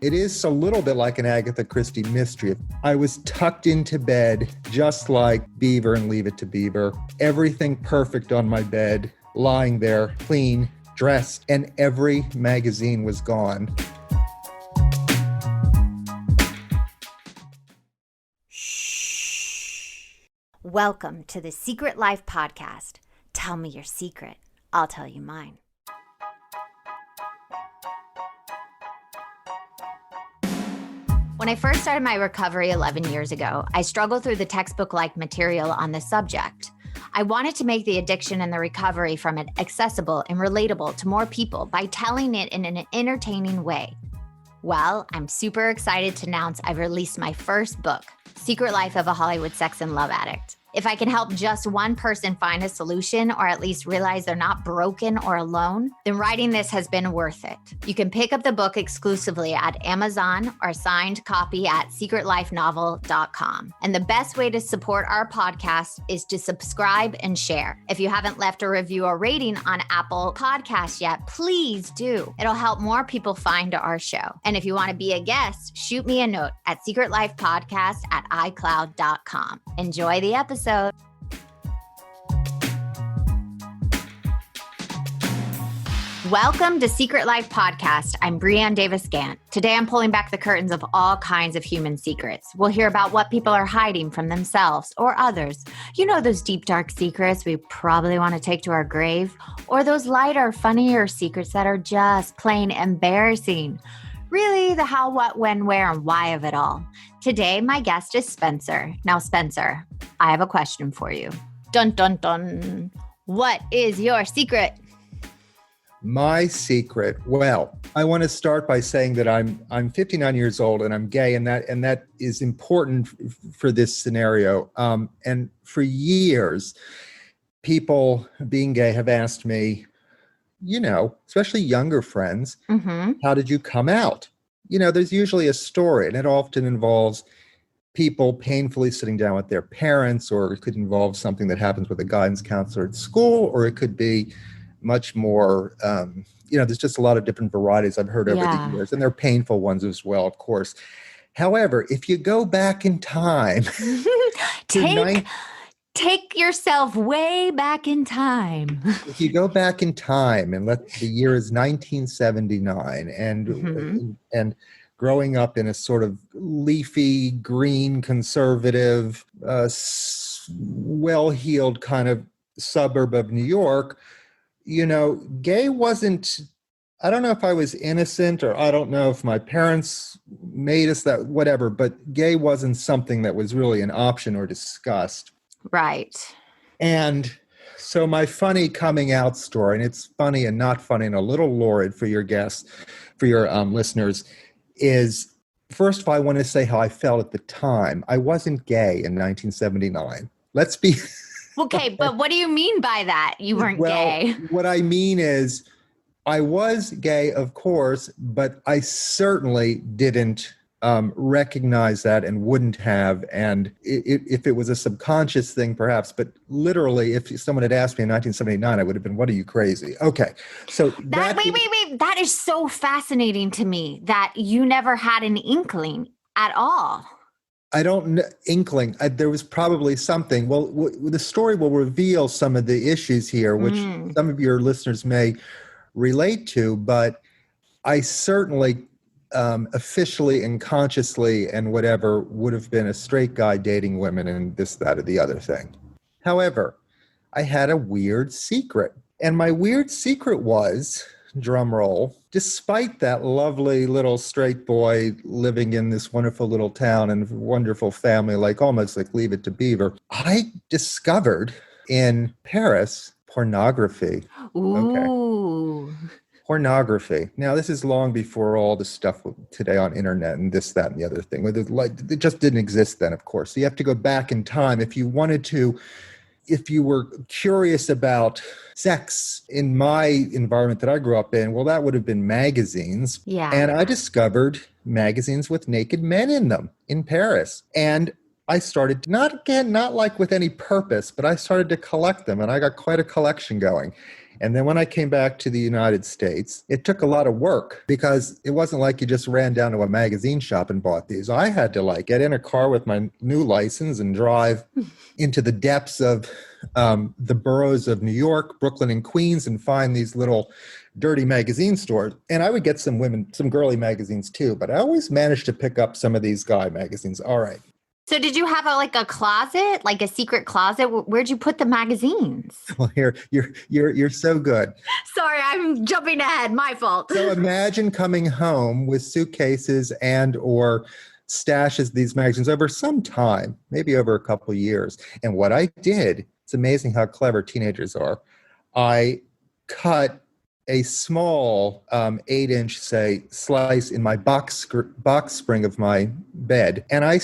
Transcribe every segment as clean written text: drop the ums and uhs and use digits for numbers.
It is a little bit like an Agatha Christie mystery. I was tucked into bed just like Beaver and Leave It to Beaver. Everything perfect on my bed, lying there, clean, dressed, and every magazine was gone. Welcome to the Secret Life Podcast. Tell me your secret. I'll tell you mine. When I first started my recovery 11 years ago, I struggled through the textbook-like material on this subject. I wanted to make the addiction and the recovery from it accessible and relatable to more people by telling it in an entertaining way. Well, I'm super excited to announce I've released my first book, Secret Life of a Hollywood Sex and Love Addict. If I can help just one person find a solution or at least realize they're not broken or alone, then writing this has been worth it. You can pick up the book exclusively at Amazon or signed copy at secretlifenovel.com. And the best way to support our podcast is to subscribe and share. If you haven't left a review or rating on Apple Podcasts yet, please do. It'll help more people find our show. And if you want to be a guest, shoot me a note at secretlifepodcast@icloud.com. Enjoy the episode. Welcome to Secret Life Podcast. I'm Breanne Davis-Gant. Today I'm pulling back the curtains of all kinds of human secrets. We'll hear about what people are hiding from themselves or others. You know, those deep, dark secrets we probably want to take to our grave, or those lighter, funnier secrets that are just plain embarrassing. Really, the how, what, when, where, and why of it all. Today, my guest is Spencer. Now, Spencer, I have a question for you. Dun, dun, dun. What is your secret? My secret. Well, I want to start by saying that I'm 59 years old and I'm gay, and that is important for this scenario. And for years, people being gay have asked me, you know, especially younger friends, how did you come out? You know, there's usually a story, and it often involves people painfully sitting down with their parents, or it could involve something that happens with a guidance counselor at school, or it could be much more, there's just a lot of different varieties I've heard over the years, and they're painful ones as well, of course. However, if you go back in time, Take yourself way back in time. If you go back in time, and the year is 1979, and growing up in a sort of leafy, green, conservative, well-heeled kind of suburb of New York, you know, gay wasn't, I don't know if I was innocent, or I don't know if my parents made us that, whatever, but gay wasn't something that was really an option or discussed. Right. And so my funny coming out story, and it's funny and not funny and a little lurid for your guests, for your listeners, is first of all, I want to say how I felt at the time. I wasn't gay in 1979. Let's be... Okay, but what do you mean by that? You weren't gay. What I mean is I was gay, of course, but I certainly didn't recognize that and wouldn't have. And if it was a subconscious thing, perhaps, but literally, if someone had asked me in 1979, I would have been, what are you, crazy? Okay. So wait. That is so fascinating to me that you never had an inkling at all. I don't know, inkling. There was probably something. Well, the story will reveal some of the issues here, which some of your listeners may relate to, but I certainly officially and consciously and whatever would have been a straight guy dating women and this, that, or the other thing. However, I had a weird secret. And my weird secret was, drum roll, despite that lovely little straight boy living in this wonderful little town and wonderful family, almost like Leave It to Beaver, I discovered in Paris pornography. Ooh. Okay. Pornography. Now, this is long before all the stuff today on internet and this, that, and the other thing. It just didn't exist then, of course. So you have to go back in time. If you were curious about sex in my environment that I grew up in, well, that would have been magazines. Yeah. And I discovered magazines with naked men in them in Paris. And I started, not like with any purpose, but I started to collect them, and I got quite a collection going. And then when I came back to the United States, it took a lot of work because it wasn't like you just ran down to a magazine shop and bought these. I had to like get in a car with my new license and drive into the depths of the boroughs of New York, Brooklyn, and Queens and find these little dirty magazine stores. And I would get some girly magazines too, but I always managed to pick up some of these guy magazines. All right. So did you have a closet, like a secret closet? Where'd you put the magazines? Well, here you're so good. Sorry, I'm jumping ahead. My fault. So imagine coming home with suitcases and or stashes these magazines over some time, maybe over a couple of years. And what I did, it's amazing how clever teenagers are. I cut a small 8-inch, say, slice in my box spring of my bed, and I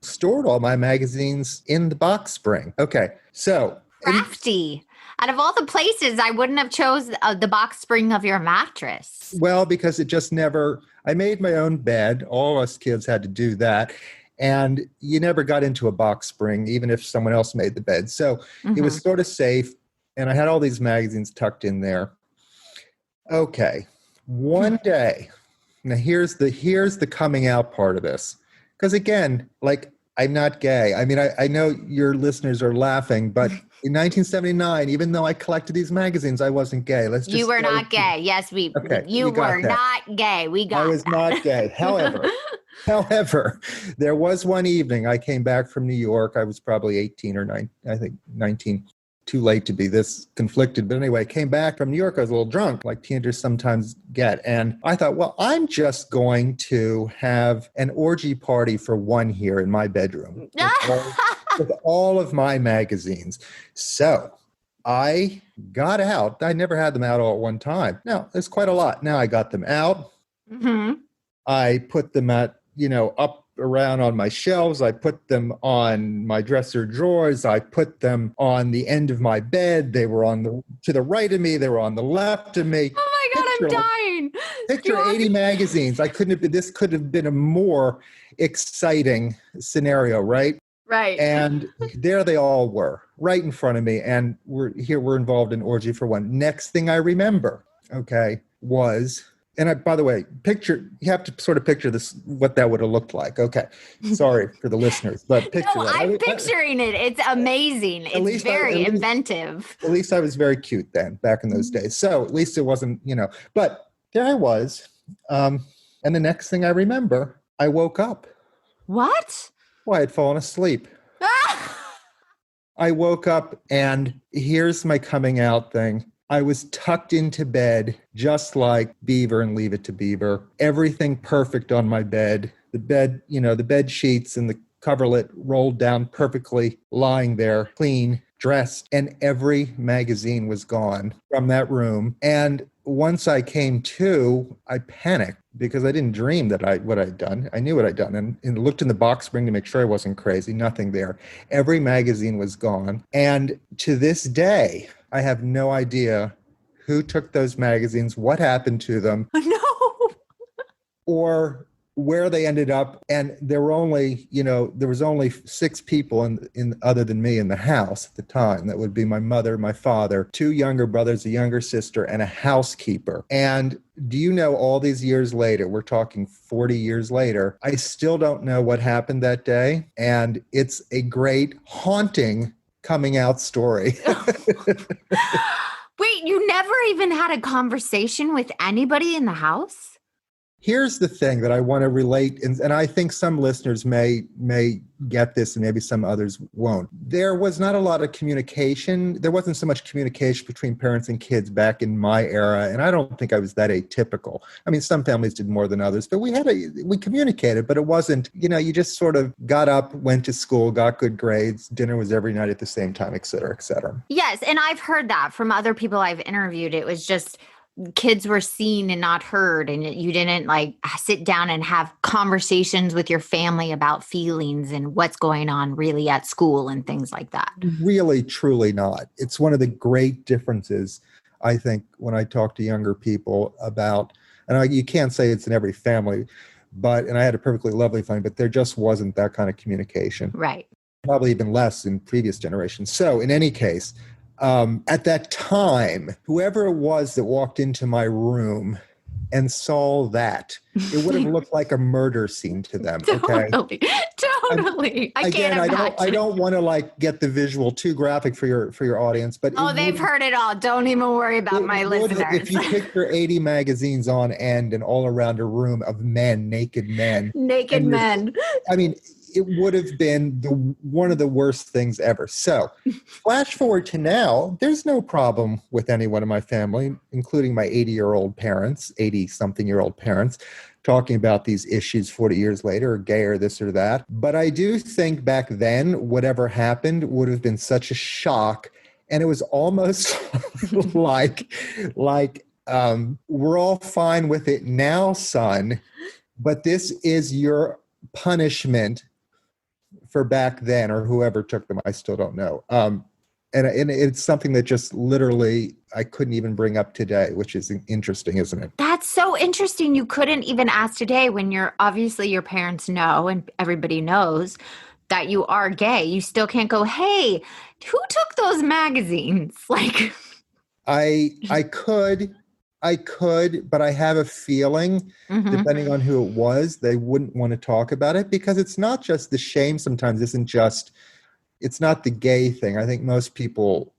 stored all my magazines in the box spring. Okay, so crafty. Out of all the places, I wouldn't have chose the box spring of your mattress. Well, because it just never. I made my own bed. All us kids had to do that, and you never got into a box spring, even if someone else made the bed. So it was sort of safe, and I had all these magazines tucked in there. Okay, one day. Now here's the coming out part of this. Because again, like, I'm not gay. I mean, I know your listeners are laughing, but in 1979, even though I collected these magazines, I wasn't gay. You were not gay. Yes, you were not gay. We got I was not gay. However, there was one evening I came back from New York. I was probably 18 or 19. Too late to be this conflicted. But anyway, I came back from New York. I was a little drunk, like teenagers sometimes get. And I thought, well, I'm just going to have an orgy party for one here in my bedroom with all of my magazines. So I got out. I never had them out all at one time. Now, there's quite a lot. Now I got them out. Mm-hmm. I put them up around on my shelves. I put them on my dresser drawers. I put them on the end of my bed. They were to the right of me. They were on the left of me. Oh my God, I'm dying. Picture 80 magazines. This could have been a more exciting scenario, right? Right. And there they all were, right in front of me. And we're involved in orgy for one. Next thing I remember, was... And by the way, you have to sort of picture this, what that would have looked like. Okay. Sorry for the listeners, but picture that. I'm picturing it. It's amazing. It's very inventive. At least I was very cute then, back in those days. So at least it wasn't, but there I was. And the next thing I remember, I woke up. What? Well, I had fallen asleep. I woke up and here's my coming out thing. I was tucked into bed, just like Beaver and Leave It to Beaver. Everything perfect on my bed. The bed, the bed sheets and the coverlet rolled down perfectly, lying there, clean, dressed. And every magazine was gone from that room. And once I came to, I panicked because I didn't dream what I'd done. I knew what I'd done and looked in the box spring to make sure I wasn't crazy. Nothing there. Every magazine was gone. And to this day, I have no idea who took those magazines, what happened to them. No. Or where they ended up. And there was only 6 people in other than me in the house at the time. That would be my mother, my father, 2 younger brothers, a younger sister, and a housekeeper. And do you know, all these years later, we're talking 40 years later, I still don't know what happened that day. And it's a great, haunting coming out story. Wait, you never even had a conversation with anybody in the house? Here's the thing that I want to relate, and I think some listeners may get this and maybe some others won't. There was not a lot of communication. There wasn't so much communication between parents and kids back in my era, and I don't think I was that atypical. I mean, some families did more than others, but we communicated, but it wasn't, you just sort of got up, went to school, got good grades, dinner was every night at the same time, et cetera, et cetera. Yes, and I've heard that from other people I've interviewed. It was just kids were seen and not heard, and you didn't sit down and have conversations with your family about feelings and what's going on really at school and things like that. Really, truly not. It's one of the great differences, I think, when I talk to younger people about, and you can't say it's in every family, and I had a perfectly lovely family, but there just wasn't that kind of communication. Right. Probably even less in previous generations. So in any case, At that time, whoever it was that walked into my room and saw that, it would have looked like a murder scene to them. Okay. Totally. I Again, can't imagine. I don't want to like get the visual too graphic for your audience, but They've heard it all. Don't even worry about my listeners. If you picture 80 magazines on end and all around a room of men, naked men. Naked men. I mean, it would have been one of the worst things ever. So flash forward to now, there's no problem with anyone in my family, including my 80-something-year-old parents, talking about these issues 40 years later, or gay or this or that. But I do think back then, whatever happened would have been such a shock. And it was almost like we're all fine with it now, son, but this is your punishment for back then, or whoever took them. I still don't know. And it's something that just literally I couldn't even bring up today, which is interesting, isn't it? That's so interesting. You couldn't even ask today when obviously your parents know and everybody knows that you are gay. You still can't go, hey, who took those magazines? Like, I could, but I have a feeling, depending on who it was, they wouldn't want to talk about it, because it's not just the shame sometimes it's not the gay thing. I think most people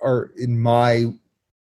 are in my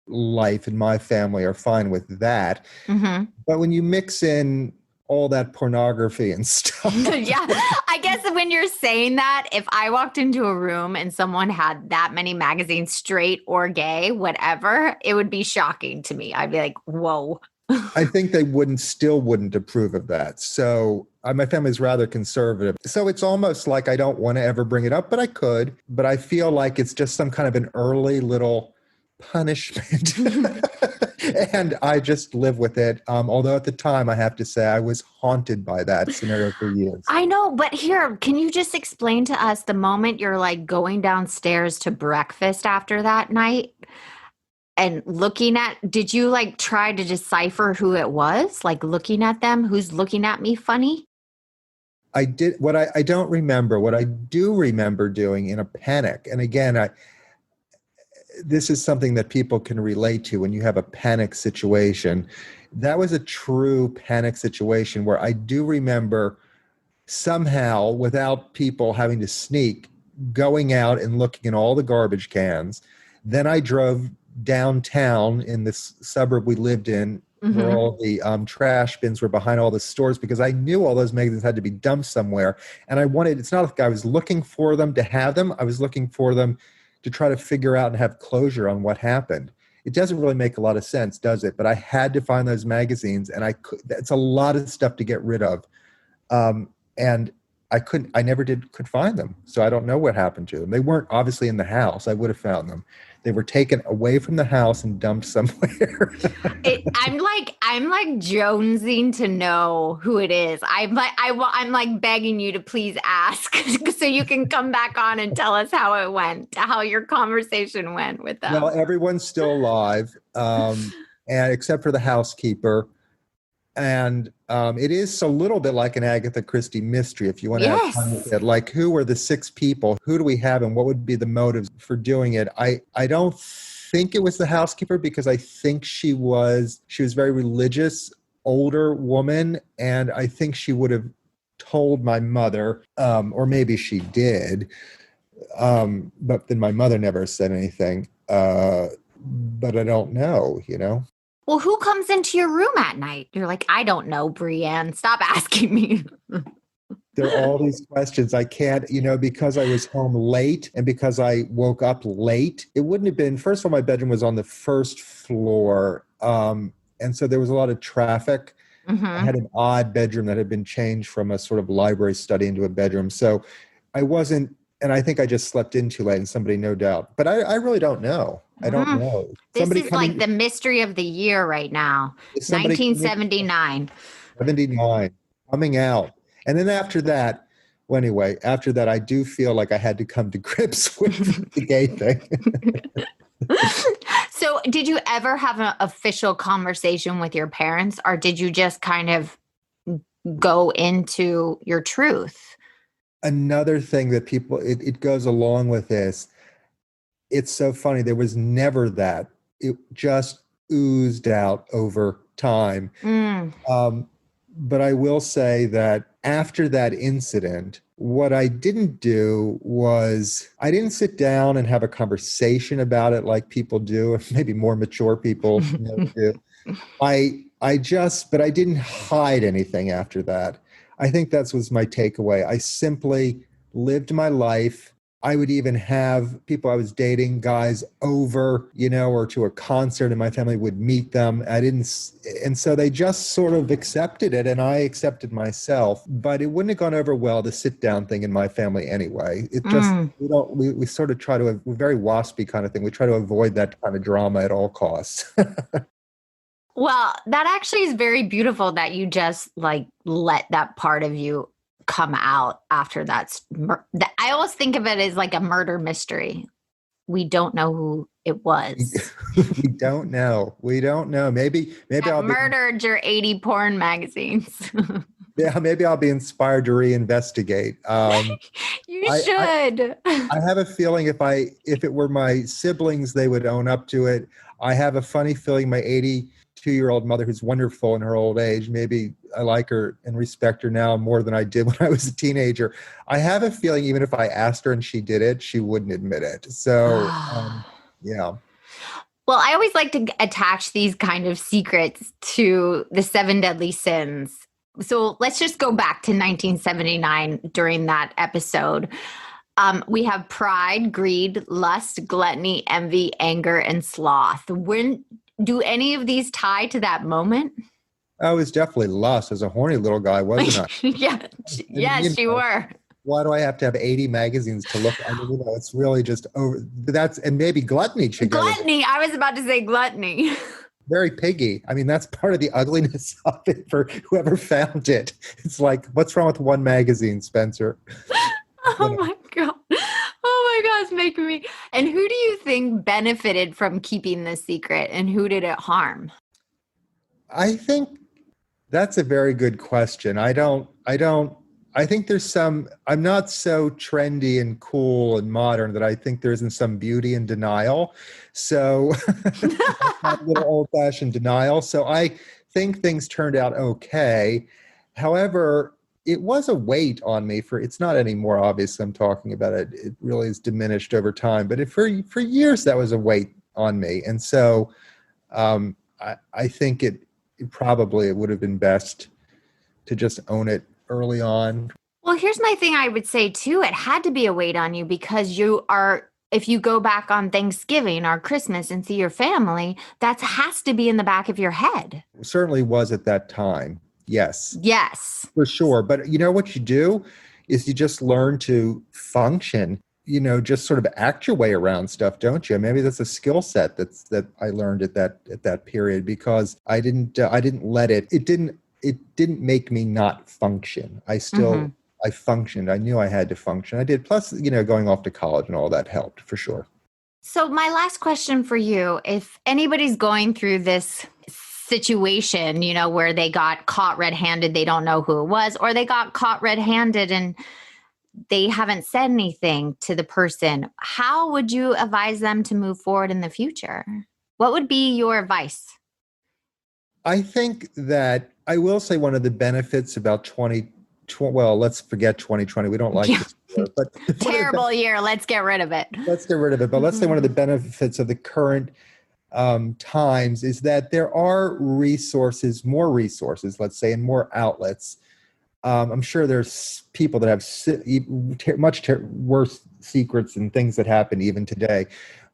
life, in my family, are fine with that. But when you mix in all that pornography and stuff. Yeah, I guess when you're saying that, if I walked into a room and someone had that many magazines, straight or gay, whatever, it would be shocking to me. I'd be like, whoa. I think they still wouldn't approve of that. So my family's rather conservative. So it's almost like I don't want to ever bring it up, but I could. But I feel like it's just some kind of an early little punishment. And I just live with it. Although at the time, I have to say, I was haunted by that scenario for years. I know, but here, can you just explain to us the moment you're like going downstairs to breakfast after that night and did you like try to decipher who it was? Like looking at them, who's looking at me funny? I did what I don't remember. What I do remember doing in a panic, and again, this is something that people can relate to when you have a panic situation. That was a true panic situation where I do remember somehow, without people having to sneak, going out and looking in all the garbage cans. Then I drove downtown in this suburb we lived in, where all the trash bins were behind all the stores, because I knew all those magazines had to be dumped somewhere. And it's not like I was looking for them to have them. I was looking for them to try to figure out and have closure on what happened. It doesn't really make a lot of sense, does it? But I had to find those magazines, and it's a lot of stuff to get rid of. And I never could find them. So I don't know what happened to them. They weren't obviously in the house. I would have found them. They were taken away from the house and dumped somewhere. I'm like jonesing to know who it is. I'm like begging you to please ask so you can come back on and tell us how it went, how your conversation went with them. Well, everyone's still alive, and except for the housekeeper. And it is a little bit like an Agatha Christie mystery, if you want to have fun with it. Like, who are the 6 people? Who do we have, and what would be the motives for doing it? I don't think it was the housekeeper, because I think she was very religious, older woman, and I think she would have told my mother, or maybe she did, but then my mother never said anything. But I don't know, Well, who comes into your room at night? You're like, I don't know, Brienne. Stop asking me. There are all these questions. I can't, because I was home late and because I woke up late. It wouldn't have been, first of all, my bedroom was on the first floor. And so there was a lot of traffic. I had an odd bedroom that had been changed from a sort of library study into a bedroom. So I wasn't, and I think I just slept in too late, and somebody, no doubt. But I really don't know. I don't know. This is like the mystery of the year right now. 1979. 79, coming out. And then after that, I do feel like I had to come to grips with the gay thing. So did you ever have an official conversation with your parents, or did you just kind of go into your truth? Another thing that it goes along with this, it's so funny. There was never that. It just oozed out over time. But I will say that after that incident, what I didn't do was I didn't sit down and have a conversation about it like people do, maybe more mature people do. But I didn't hide anything after that. I think that was my takeaway. I simply lived my life. I would even have people I was dating, guys, over, or to a concert, and my family would meet them. And so they just sort of accepted it, and I accepted myself. But it wouldn't have gone over well, the sit down thing in my family anyway. It just, we sort of we're very waspy kind of thing. We try to avoid that kind of drama at all costs. Well, that actually is very beautiful that you just like let that part of you come out after that. I always think of it as like a murder mystery. We don't know who it was. We don't know. Maybe I'll murdered your 80 porn magazines. Yeah, maybe I'll be inspired to reinvestigate. You should. I have a feeling if it were my siblings, they would own up to it. I have a funny feeling my 82-year-old mother, who's wonderful in her old age, maybe I like her and respect her now more than I did when I was a teenager. I have a feeling even if I asked her and she did it, she wouldn't admit it. So, yeah. Well, I always like to attach these kind of secrets to the 7 deadly sins. So let's just go back to 1979 during that episode. We have pride, greed, lust, gluttony, envy, anger, and sloth. Do any of these tie to that moment? I was definitely lust as a horny little guy, wasn't I? Yeah. Yes, you were. Why do I have to have 80 magazines to look? I mean, it's really just over. And maybe gluttony should go. Gluttony. I was about to say gluttony. Very piggy. I mean, that's part of the ugliness of it for whoever found it. It's like, what's wrong with one magazine, Spencer? Oh my God. Oh my God, it's making me. And who do you think benefited from keeping this secret and who did it harm? I think that's a very good question. I think I'm not so trendy and cool and modern that I think there isn't some beauty in denial. So a little old-fashioned denial. So I think things turned out okay. However, it was a weight on me it's not anymore, obviously I'm talking about it. It really is diminished over time. But for years, that was a weight on me. And so I think it probably would have been best to just own it early on. Well, here's my thing I would say too. It had to be a weight on you because if you go back on Thanksgiving or Christmas and see your family, that has to be in the back of your head. It certainly was at that time. Yes. Yes. For sure. But you know what you do is you just learn to function, just sort of act your way around stuff, don't you? Maybe that's a skill set that I learned at that period because I didn't let it didn't make me not function. I still, I functioned. I knew I had to function. I did. Plus, going off to college and all that helped for sure. So my last question for you, if anybody's going through this situation, where they got caught red-handed, they don't know who it was, or they got caught red-handed and they haven't said anything to the person, how would you advise them to move forward in the future? What would be your advice? I think that I will say one of the benefits about let's forget 2020. We don't like this year, but terrible year. Let's get rid of it. Let's get rid of it. But let's say one of the benefits of the current times is that there are more resources, let's say, and more outlets. I'm sure there's people that have much worse secrets and things that happen even today.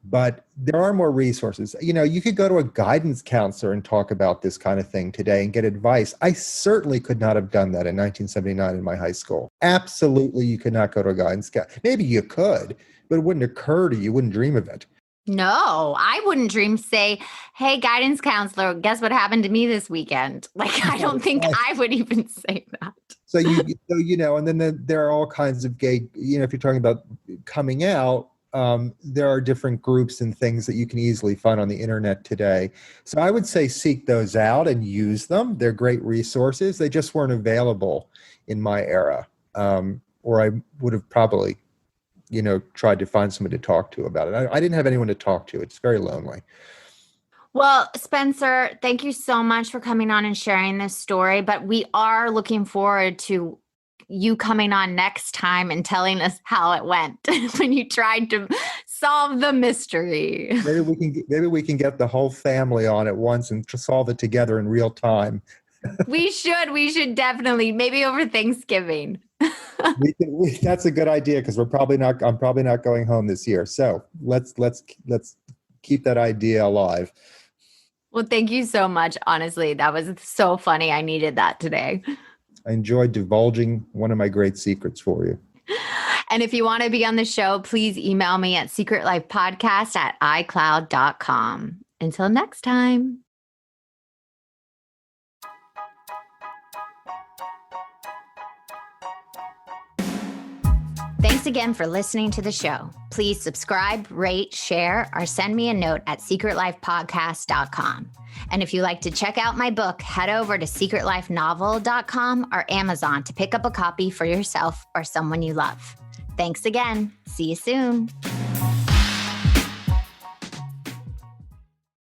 But there are more resources. You could go to a guidance counselor and talk about this kind of thing today and get advice. I certainly could not have done that in 1979 in my high school. Absolutely, you could not go to a guidance counselor. Maybe you could, but it wouldn't occur to you. You wouldn't dream of it. No, I wouldn't dream say, hey, guidance counselor, guess what happened to me this weekend? Like, I don't think I would even say that. So, and then there are all kinds of gay, if you're talking about coming out, there are different groups and things that you can easily find on the internet today. So I would say seek those out and use them. They're great resources. They just weren't available in my era, or I would have probably tried to find somebody to talk to about it. I didn't have anyone to talk to. It's very lonely. Well, Spencer, thank you so much for coming on and sharing this story. But we are looking forward to you coming on next time and telling us how it went when you tried to solve the mystery. Maybe we can get the whole family on at once and solve it together in real time. We should definitely, maybe over Thanksgiving. That's a good idea, because I'm probably not going home this year. So let's keep that idea alive. Well, thank you so much. Honestly, that was so funny. I needed that today. I enjoyed divulging one of my great secrets for you. And if you want to be on the show, please email me at secretlifepodcast@icloud.com. Until next time. Thanks again for listening to the show. Please subscribe, rate, share, or send me a note at secretlifepodcast.com. And if you like to check out my book, head over to secretlifenovel.com or Amazon to pick up a copy for yourself or someone you love. Thanks again. See you soon.